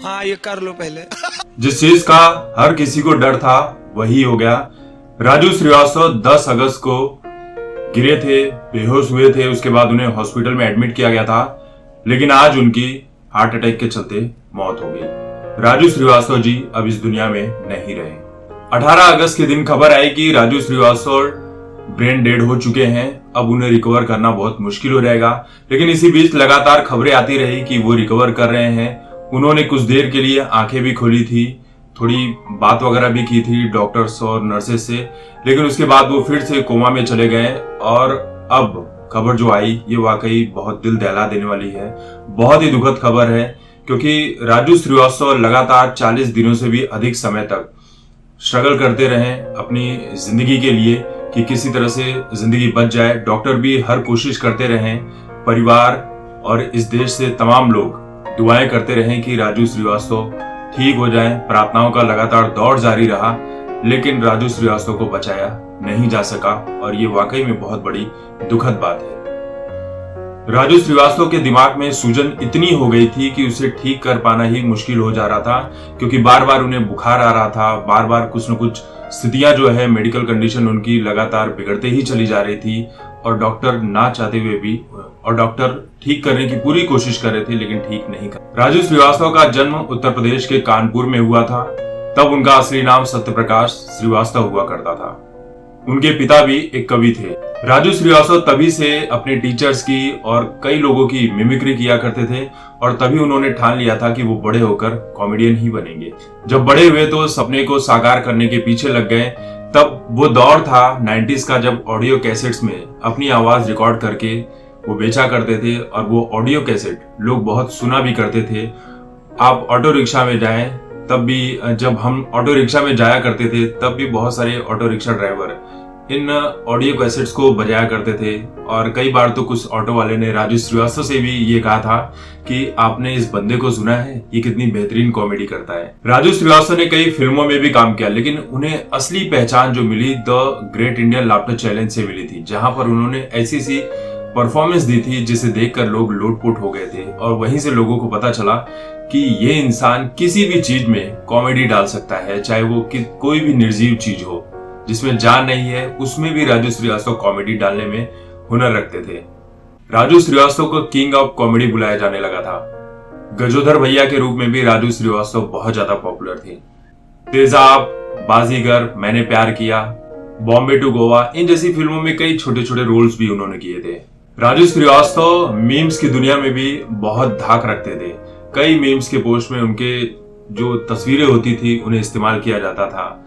हाँ ये कर लो पहले। जिस चीज का हर किसी को डर था वही हो गया। राजू श्रीवास्तव 10 अगस्त को गिरे थे, बेहोश हुए थे, उसके बाद उन्हें हॉस्पिटल में एडमिट किया गया था, लेकिन आज उनकी हार्ट अटैक के चलते मौत हो गई। राजू श्रीवास्तव जी अब इस दुनिया में नहीं रहे। 18 अगस्त के दिन खबर आई कि राजू श्रीवास्तव ब्रेन डेड हो चुके हैं, अब उन्हें रिकवर करना बहुत मुश्किल हो जाएगा। लेकिन इसी बीच लगातार खबरें आती रही कि वो रिकवर कर रहे हैं। उन्होंने कुछ देर के लिए आंखें भी खोली थी, थोड़ी बात वगैरह भी की थी डॉक्टर्स और नर्सेस से, लेकिन उसके बाद वो फिर से कोमा में चले गए। और अब खबर जो आई ये वाकई बहुत दिल दहला देने वाली है, बहुत ही दुखद खबर है, क्योंकि राजू श्रीवास्तव लगातार 40 दिनों से भी अधिक समय तक स्ट्रगल करते रहे अपनी जिंदगी के लिए कि किसी तरह से जिंदगी बच जाए। डॉक्टर भी हर कोशिश करते रहे, परिवार और इस देश से तमाम लोग दुआएं करते रहे कि राजू श्रीवास्तव ठीक हो जाएं। प्रार्थनाओं का लगातार दौर जारी रहा, लेकिन राजू श्रीवास्तव को बचाया नहीं जा सका और ये वाकई में बहुत बड़ी दुखद बात है। राजू श्रीवास्तव के दिमाग में सूजन इतनी हो गई थी कि उसे ठीक कर पाना ही मुश्किल हो जा रहा था, क्योंकि बार बार उन्हें बुखार आ रहा था, बार बार कुछ न कुछ स्थितियां जो है मेडिकल कंडीशन उनकी लगातार बिगड़ते ही चली जा रही थी और डॉक्टर ना चाहते हुए भी और डॉक्टर ठीक करने की पूरी कोशिश कर रहे थे, लेकिन ठीक नहीं कर। राजू श्रीवास्तव का जन्म उत्तर प्रदेश के कानपुर में हुआ था। तब उनका असली नाम सत्यप्रकाश श्रीवास्तव हुआ करता था। उनके पिता भी एक कवि थे। राजू श्रीवास्तव तभी से अपने टीचर्स की और कई लोगों की मिमिक्री किया करते थे और तभी उन्होंने ठान लिया था कि वो बड़े होकर कॉमेडियन ही बनेंगे। जब बड़े हुए तो सपने को साकार करने के पीछे लग गए। तब वो दौर था 90s का, जब ऑडियो कैसेट्स में अपनी आवाज रिकॉर्ड करके वो बेचा करते थे और वो ऑडियो कैसेट लोग बहुत सुना भी करते थे। आप ऑटो रिक्शा में जाएं, तब भी जब हम ऑटो रिक्शा में जाया करते थे तब भी बहुत सारे ऑटो रिक्शा ड्राइवर इन ऑडियो कैसेट्स को बजाया करते थे। और कई बार तो कुछ ऑटो वाले ने राजू श्रीवास्तव से भी ये कहा था कि आपने इस बंदे को सुना है, ये कितनी बेहतरीन कॉमेडी करता है। राजू श्रीवास्तव ने कई फिल्मों में भी काम किया, लेकिन उन्हें असली पहचान जो मिली the great Indian laughter challenge से मिली थी, जहां पर उन्होंने ऐसी सी परफॉर्मेंस दी थी जिसे देखकर लोग लोटपोट हो गए थे। और वहीं से लोगों को पता चला कि ये इंसान किसी भी चीज में कॉमेडी डाल सकता है, चाहे वो कोई भी निर्जीव चीज हो जिसमें जान नहीं है, उसमें भी राजू श्रीवास्तव कॉमेडी डालने में हुनर रखते थे। राजू श्रीवास्तव को किंग ऑफ कॉमेडी बुलाया जाने लगा था। गजोधर भैया के रूप में भी राजू श्रीवास्तव बहुत ज्यादा पॉपुलर थे। तेजाब, बाजीगर, मैंने प्यार किया, बॉम्बे टू गोवा, इन जैसी फिल्मों में कई छोटे छोटे रोल्स भी उन्होंने किए थे। राजू श्रीवास्तव मीम्स की दुनिया में भी बहुत धाक रखते थे। कई मीम्स के पोस्ट में उनके जो तस्वीरें होती थी उन्हें इस्तेमाल किया जाता था।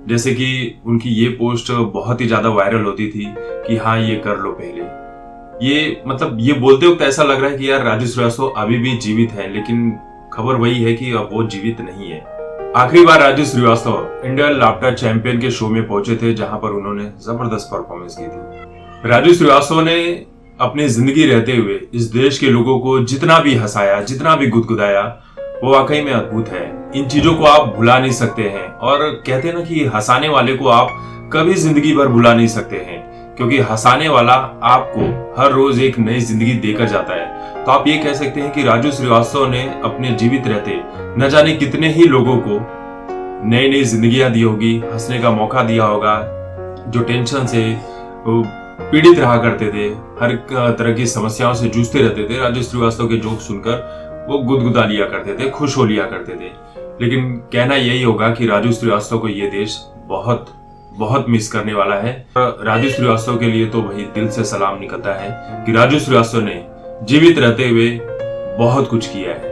जैसे कि उनकी ये पोस्ट बहुत ही ज्यादा वायरल होती थी कि हाँ ये कर लो पहले। ये मतलब ये बोलते वक्त ऐसा लग रहा है कि यार राजू श्रीवास्तव अभी भी जीवित है, लेकिन खबर वही है कि अब वो जीवित नहीं है। आखिरी बार Raju Srivastava Indian laughter champion के शो में पहुंचे थे, जहां पर उन्होंने जबरदस्त परफॉर्मेंस की थी। राजू श्रीवास्तव ने अपनी जिंदगी रहते हुए इस देश के लोगों को जितना भी हंसाया, जितना भी गुदगुदाया, वो वाकई में अद्भुत है। इन चीजों को आप भुला नहीं सकते हैं। और कहते हैं ना कि हंसाने वाले को आप कभी जिंदगी भर भुला नहीं सकते हैं, क्योंकि हंसाने वाला आपको हर रोज एक नई जिंदगी देकर जाता है। तो आप ये कह सकते हैं कि राजू श्रीवास्तव ने अपने जीवित रहते न जाने कितने ही लोगों को नई नई जिंदगियां दी होगी, हंसने का मौका दिया होगा। जो टेंशन से पीड़ित रहा करते थे, हर तरह की समस्याओं से जूझते रहते थे, राजू श्रीवास्तव के जोक सुनकर वो गुदगुदा लिया करते थे, खुश हो लिया करते थे। लेकिन कहना यही होगा कि राजू श्रीवास्तव को ये देश बहुत बहुत मिस करने वाला है। राजू श्रीवास्तव के लिए तो वही दिल से सलाम निकलता है कि राजू श्रीवास्तव ने जीवित रहते हुए बहुत कुछ किया है।